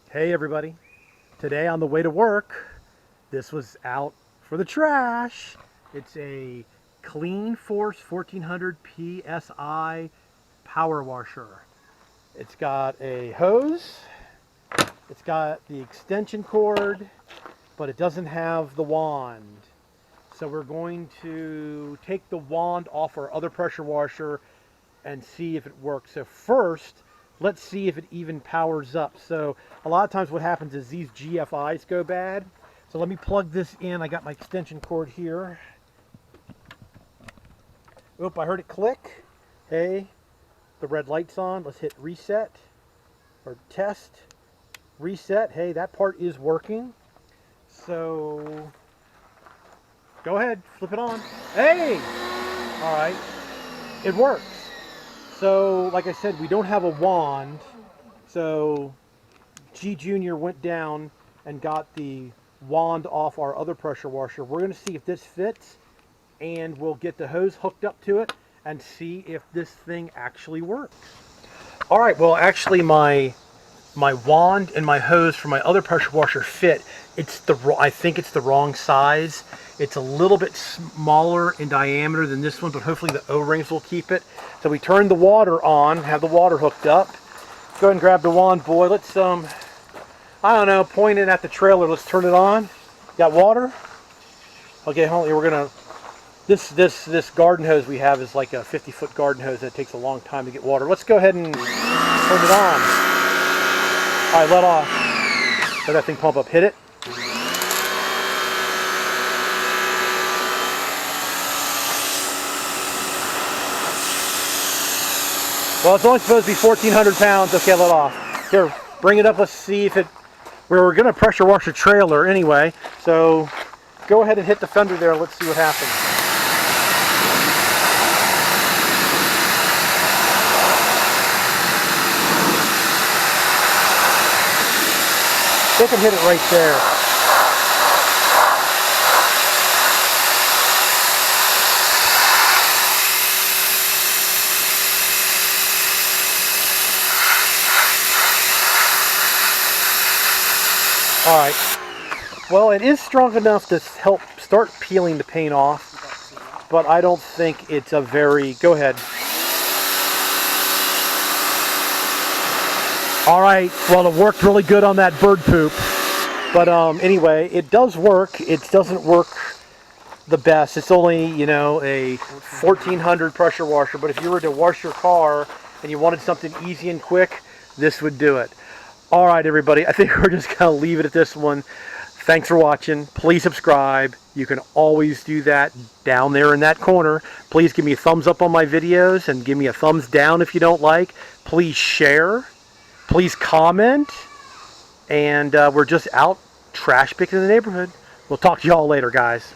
Hey everybody, today on the way to work, this was out for the trash. It's a Clean Force 1400 PSI power washer. It's got a hose, it's got the extension cord, but it doesn't have the wand. So we're going to take the wand off our other pressure washer and see if it works. So first, let's see if it even powers up. So a lot of times what happens is these GFIs go bad. So let me plug this in. I got my extension cord here. Oop, I heard it click. Hey, the red light's on. Let's hit reset or test. Reset. Hey, that part is working. So go ahead, flip it on. Hey! All right, it works. So, like I said, we don't have a wand. So, G Junior went down and got the wand off our other pressure washer. We're going to see if this fits, and we'll get the hose hooked up to it and see if this thing actually works. All right, well, actually, my wand and my hose for my other pressure washer fit. I think it's the wrong size. It's a little bit smaller in diameter than this one, but hopefully the O-rings will keep it. So we turned the water on, have the water hooked up. Go ahead and grab the wand, boy. Let's I don't know, point it at the trailer. Let's turn it on. Got water? Okay, hold on. We're gonna this garden hose we have is like a 50-foot garden hose that takes a long time to get water. Let's go ahead and turn it on. All right, let off. Let that thing pump up. Hit it. Well, it's only supposed to be 1,400 pounds. Okay, let off. Here, bring it up. Let's see if it... We're going to pressure wash a trailer anyway. So go ahead and hit the fender there. Let's see what happens. They can hit it right there. All right. Well, it is strong enough to help start peeling the paint off, but I don't think it's a very... Go ahead. All right. Well, it worked really good on that bird poop. But anyway, it does work. It doesn't work the best. It's only, a 1,400 pressure washer. But if you were to wash your car and you wanted something easy and quick, this would do it. All right, everybody. I think we're just going to leave it at this one. Thanks for watching. Please subscribe. You can always do that down there in that corner. Please give me a thumbs up on my videos and give me a thumbs down if you don't like. Please share. Please comment. And we're just out trash picking in the neighborhood. We'll talk to y'all later, guys.